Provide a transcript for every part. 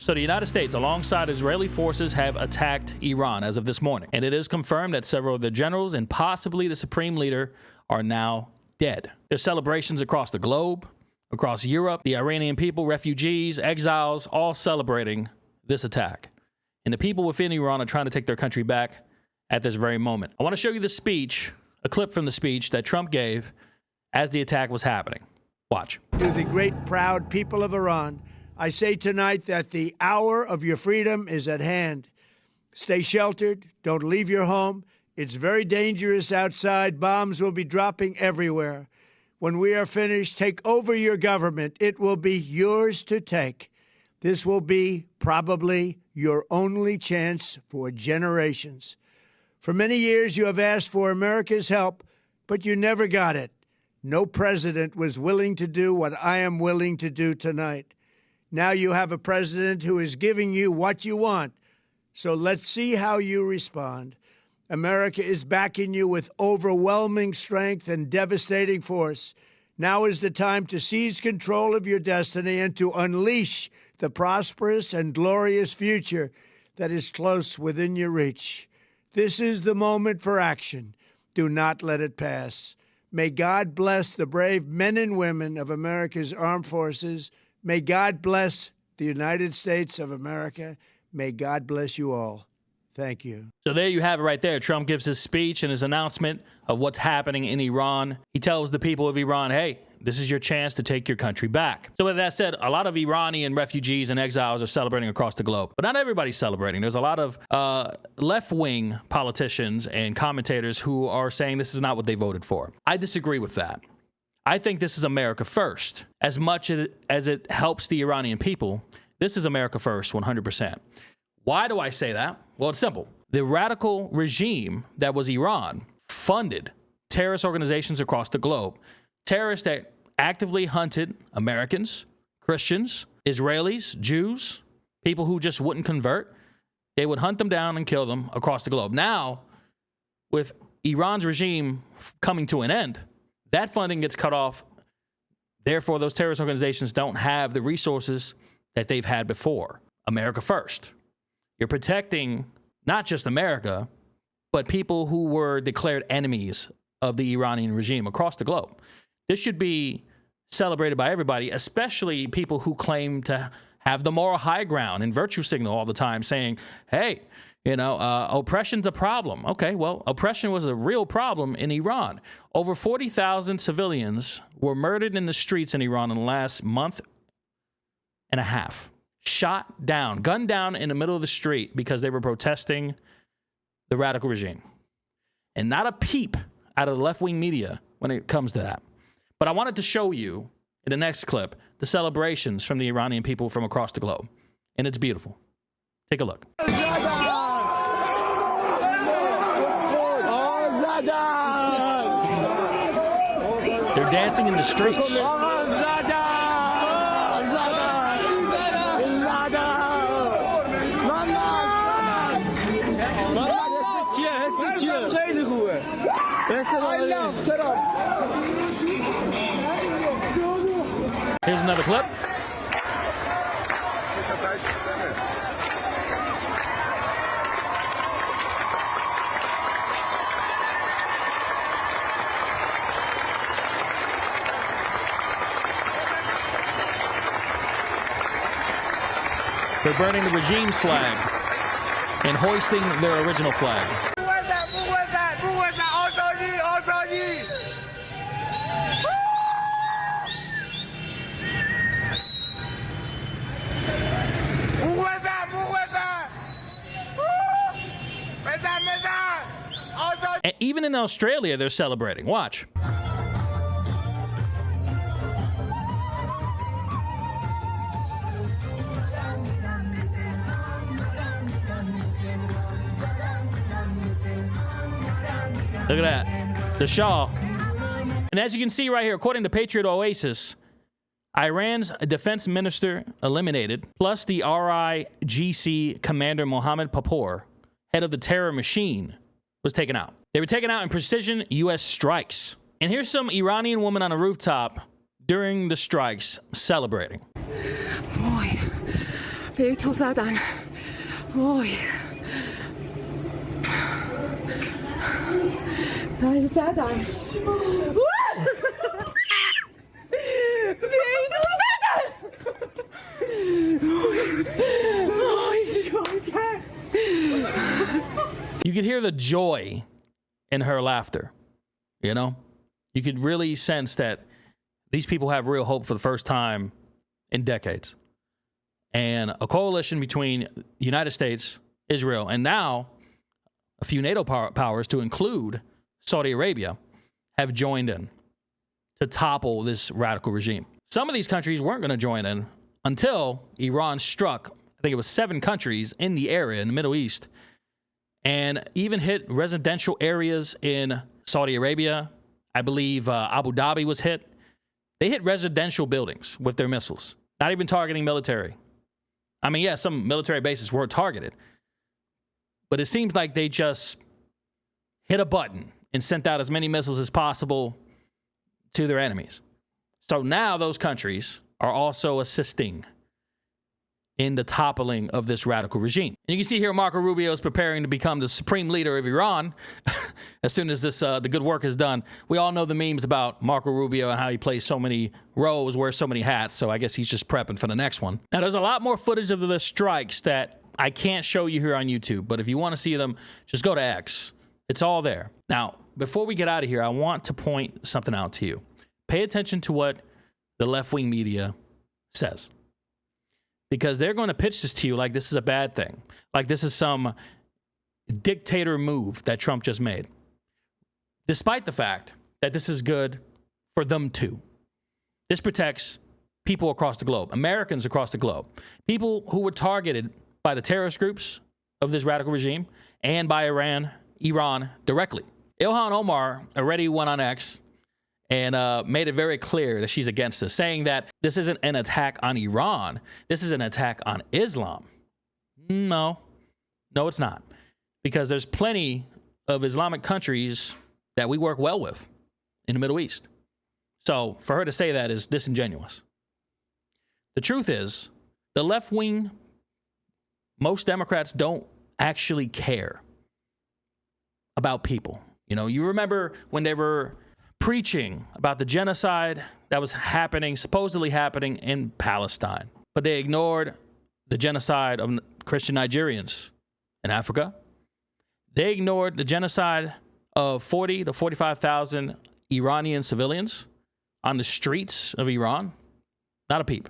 So the United States, alongside Israeli forces, have attacked Iran as of this morning. And it is confirmed that several of the generals and possibly the supreme leader are now dead. There's celebrations across the globe, across Europe, the Iranian people, refugees, exiles, all celebrating this attack. And the people within Iran are trying to take their country back at this very moment. I want to show you the speech, a clip from the speech that Trump gave as the attack was happening. Watch. To the great, proud people of Iran, I say tonight that the hour of your freedom is at hand. Stay sheltered. Don't leave your home. It's very dangerous outside. Bombs will be dropping everywhere. When we are finished, take over your government. It will be yours to take. This will be probably your only chance for generations. For many years, you have asked for America's help, but you never got it. No president was willing to do what I am willing to do tonight. Now you have a president who is giving you what you want. So let's see how you respond. America is backing you with overwhelming strength and devastating force. Now is the time to seize control of your destiny and to unleash the prosperous and glorious future that is close within your reach. This is the moment for action. Do not let it pass. May God bless the brave men and women of America's armed forces. May God bless the United States of America. May God bless you all. Thank you. So there you have it right there. Trump gives his speech and his announcement of what's happening in Iran. He tells the people of Iran, hey, this is your chance to take your country back. So with that said, a lot of Iranian refugees and exiles are celebrating across the globe. But not everybody's celebrating. There's a lot of left-wing politicians and commentators who are saying this is not what they voted for. I disagree with that. I think this is America first. As much as it helps the Iranian people, this is America first, 100%. Why do I say that? Well, it's simple. The radical regime that was Iran funded terrorist organizations across the globe. Terrorists that actively hunted Americans, Christians, Israelis, Jews, people who just wouldn't convert. They would hunt them down and kill them across the globe. Now, with Iran's regime coming to an end, that funding gets cut off. Therefore, those terrorist organizations don't have the resources that they've had before. America first. You're protecting not just America, but people who were declared enemies of the Iranian regime across the globe. This should be celebrated by everybody, especially people who claim to have the moral high ground and virtue signal all the time, saying, hey, oppression's a problem. Okay, well, oppression was a real problem in Iran. Over 40,000 civilians were murdered in the streets in Iran in the last month and a half. Shot down, gunned down in the middle of the street because they were protesting the radical regime. And not a peep out of the left-wing media when it comes to that. But I wanted to show you in the next clip the celebrations from the Iranian people from across the globe. And it's beautiful. Take a look. They're dancing in the streets. Here's another clip. They're burning the regime's flag and hoisting their original flag. And even in Australia, they're celebrating. Watch. Look at that. The Shah. And as you can see right here, according to Patriot Oasis, Iran's defense minister eliminated, plus the RIGC commander Mohammed Papour, head of the terror machine, was taken out. They were taken out in precision U.S. strikes. And here's some Iranian woman on a rooftop during the strikes celebrating. به تو زدن. وای. به زدن. You could hear the joy in her laughter, you know? You could really sense that these people have real hope for the first time in decades. And a coalition between the United States, Israel, and now a few NATO powers, to include Saudi Arabia, have joined in to topple this radical regime. Some of these countries weren't going to join in until Iran struck, I think it was 7 countries in the area in the Middle East, and even hit residential areas in Saudi Arabia. I believe Abu Dhabi was hit. They hit residential buildings with their missiles, not even targeting military. I mean, yeah, some military bases were targeted, but it seems like they just hit a button and sent out as many missiles as possible to their enemies. So now those countries are also assisting in the toppling of this radical regime. And you can see here Marco Rubio is preparing to become the supreme leader of Iran as soon as this the good work is done. We all know the memes about Marco Rubio and how he plays so many roles, wears so many hats, so I guess he's just prepping for the next one. Now, there's a lot more footage of the strikes that I can't show you here on YouTube, but if you want to see them, just go to X. It's all there. Now, before we get out of here, I want to point something out to you. Pay attention to what the left-wing media says, because they're going to pitch this to you like this is a bad thing, like this is some dictator move that Trump just made, despite the fact that this is good for them too. This protects people across the globe, Americans across the globe, people who were targeted by the terrorist groups of this radical regime and by Iran directly. Ilhan Omar already went on X and made it very clear that she's against this, saying that this isn't an attack on Iran. This is an attack on Islam. No, it's not. Because there's plenty of Islamic countries that we work well with in the Middle East. So for her to say that is disingenuous. The truth is, the left wing, most Democrats don't actually care about people. You know, you remember when they were preaching about the genocide that was supposedly happening in Palestine, but they ignored the genocide of Christian Nigerians in Africa. They ignored the genocide of 40 to 45,000 Iranian civilians on the streets of Iran. Not a peep.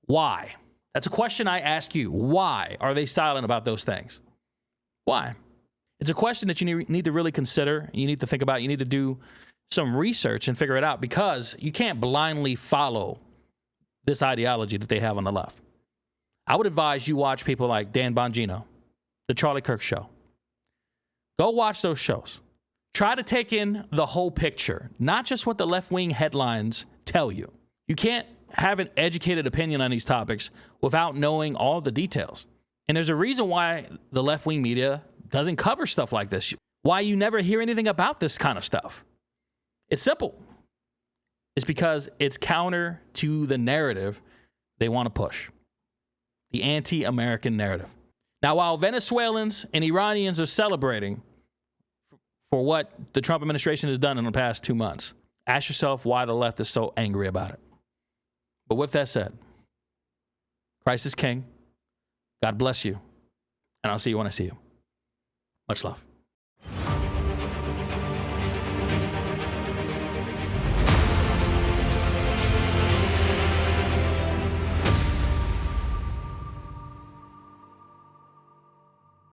Why? That's a question I ask you. Why are they silent about those things? Why? It's a question that you need to really consider. You need to think about. You need to do some research and figure it out, because you can't blindly follow this ideology that they have on the left. I would advise you watch people like Dan Bongino, The Charlie Kirk Show. Go watch those shows. Try to take in the whole picture, not just what the left-wing headlines tell you. You can't have an educated opinion on these topics without knowing all the details. And there's a reason why the left-wing media doesn't cover stuff like this, why you never hear anything about this kind of stuff. It's simple. It's because it's counter to the narrative they want to push, the anti-American narrative. Now, while Venezuelans and Iranians are celebrating for what the Trump administration has done in the past 2 months, ask yourself why the left is so angry about it. But with that said, Christ is King. God bless you. And I'll see you when I see you. Much love.